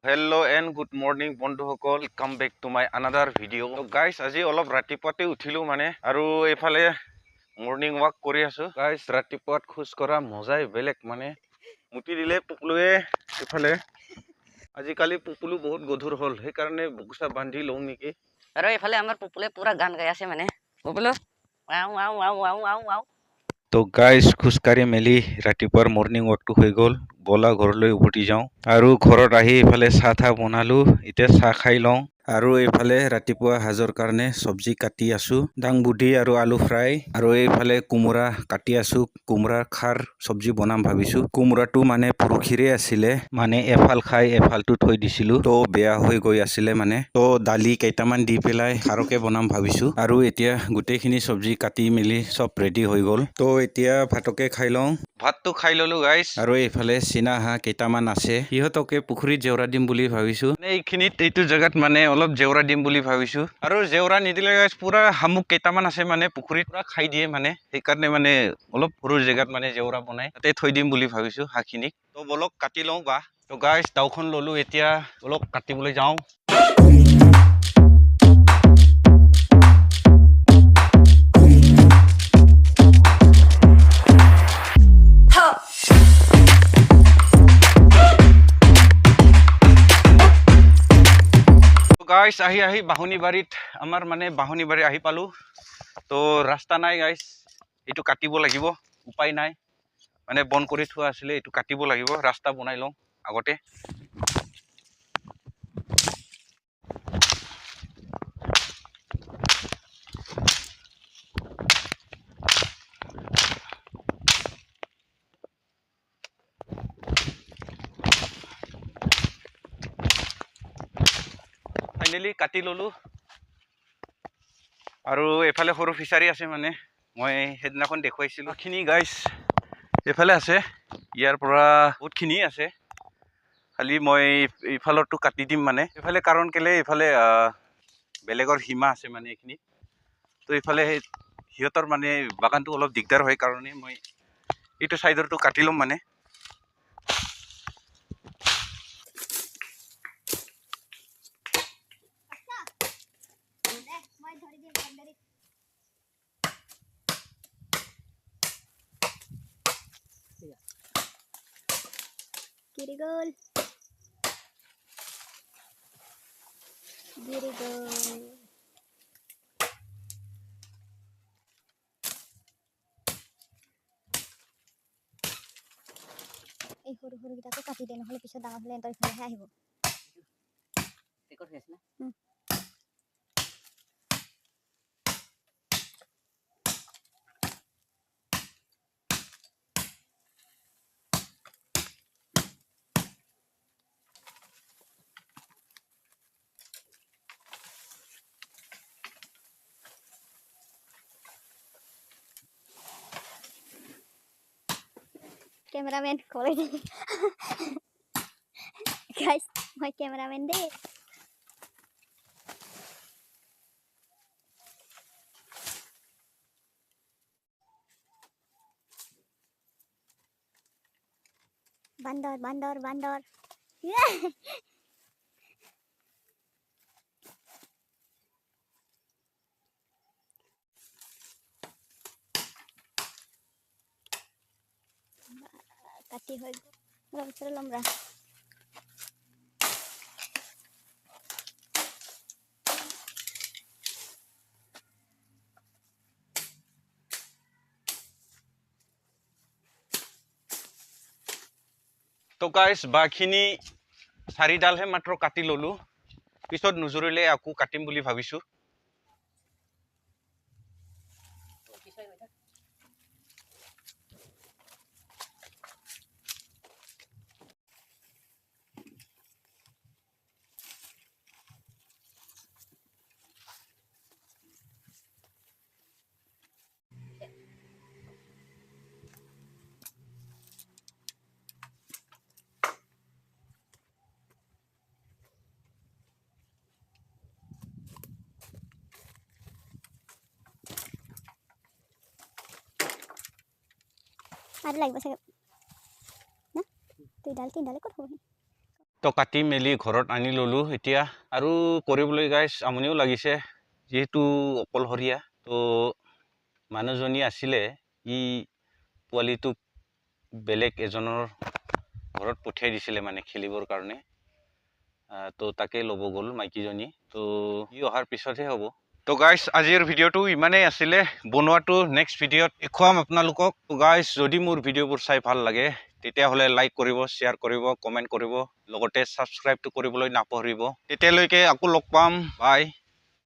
Hello and good morning বন্ধুসকল, come back to my another video. So guys, আজি অলপ ৰাতিপুৱাতে উঠিলো মানে আৰু এফালে মৰ্নিং ৱাক কৰি আছো। guys, ৰাতিপুৱাত খোজ কৰা মজাই বেলেগ মানে মুটি দিলে পুপুলুৱে এফালে আজিকালি পুপুলু বহুত গধুৰ হ'ল সেইকাৰণে বুকুচা বান্ধি লওঁ নেকি। আৰু এফালে আমাৰ পুপুলে পুৰা গান গাই আছে মানে পুপুলু wow wow wow wow wow wow. তো গাইজ খোজকাঢ়ি মেলি ৰাতিপুৱাৰ মৰ্নিং ৱাকটো হৈ গ'ল, বলা ঘৰলৈ উভতি যাওঁ। আৰু ঘৰত আহি এইফালে চাহ তাহ বনালো, এতিয়া চাহ খাই লওঁ আৰু এইফালে ৰাতিপুৱা সাজৰ কাৰণে চব্জি কাটি আছো, দাংবুটি আৰু আলু ফ্ৰাই। আৰু এইফালে কোমোৰা কাটি আছো, কোমোৰাৰ খাৰ চব্জি বনাম ভাবিছো। কোমোৰাটো মানে পৰহিৰে আছিলে, মানে এফাল খাই এফালটো থৈ দিছিলো, তো বেয়া হৈ গৈ আছিলে মানে, তো দালি কেইটামান দি পেলাই খাৰকে বনাম ভাবিছো। আৰু এতিয়া গোটেইখিনি চব্জি কাটি মেলি চব ৰেডি হৈ গ'ল, তো এতিয়া ভাতকে খাই লওঁ। ভাতটো খাই ললো গাইজ। আৰু এইফালে চীনা হাঁহ কেইটামান আছে, সিহঁতকে পুখুৰীত জেওৰা দিম বুলি ভাবিছো। এইখিনিত এইটো জেগাত মানে অলপ জেওৰা দিম বুলি ভাবিছো। আৰু জেওৰা নিদিলে গাইজ পুৰা শামুক কেইটামান আছে মানে পুখুৰীত পুৰা খাই দিয়ে মানে, সেইকাৰণে মানে অলপ সৰু জেগাত মানে জেওৰা বনাই তাতে থৈ দিম বুলি ভাবিছো হাঁহখিনিক। তো বলক কাটি লওঁ বা। তো গাইজ দাওখন ললো, এতিয়া অলপ কাটিবলৈ যাওঁ। গাইজ আহি বাহনী বাৰীত আমাৰ মানে বাহনী বাৰী আহি পালো। তো ৰাস্তা নাই গাইজ, এইটো কাটিব লাগিব, উপায় নাই মানে বন্ধ কৰি থোৱা আছিলে, এইটো কাটিব লাগিব, ৰাস্তা বনাই লওঁ আগতে। ফাইনেলি কাটি ললো। আৰু এফালে সৰু ফিচাৰী আছে মানে, মই সেইদিনাখন দেখুৱাইছিলো খিনি গাইজ, এইফালে আছে, ইয়াৰ পৰা বহুতখিনি আছে, খালি মই ইফালৰটো কাটি দিম মানে। এইফালে কাৰণ কেলে এইফালে বেলেগৰ সীমা আছে মানে এইখিনি, তো এইফালে সিহঁতৰ মানে বাগানটো অলপ দিগদাৰ হয় কাৰণে মই এইটো চাইডৰটো কাটি ল'ম মানে। Girigol. Girigol. এই সৰু সৰু গিটাকো কাটি দে, নহ'লে পিছত ডাঙৰ হ'লে এণ্টাৰ ইফালেহে আহিব। Cameraman, kolay deh. Guys, my cameraman deh. Bandor, bandor, bandor. Kati hoy. Ram lomra. তো গাইজ বাখিনি 4ডালহে মাত্ৰ কাটি ললো, পিছত নুজুৰিলে আকৌ কাটিম বুলি ভাবিছো। Ada lagi bahasa. Nah, 3 dal 3 dal ikut hoy. তো কাটি মেলি ঘৰত আনি ল'লোঁ এতিয়া আৰু কৰিবলৈ গাইছ আমনিও লাগিছে যিহেতু অকলশৰীয়া তো মানুহজনী আছিলে ই পোৱালিটোক বেলেগ এজনৰ ঘৰত পঠিয়াই দিছিলে মানে খেলিবৰ কাৰণে তো তাকে ল'ব গ'ল মাইকীজনী তো ই অহাৰ পিছতহে হ'ব তো গাইছ আজিৰ ভিডিঅ'টো ইমানেই আছিলে বনোৱাটো নেক্সট ভিডিঅ'ত দেখুৱাম আপোনালোকক তো গাইছ যদি মোৰ ভিডিঅ'বোৰ চাই ভাল লাগে তেতিয়াহ'লে লাইক কৰিব শ্বেয়াৰ কৰিব কমেণ্ট কৰিব লগতে ছাবস্ক্ৰাইবটো কৰিবলৈ নাপাহৰিব তেতিয়ালৈকে আকৌ লগ পাম বাই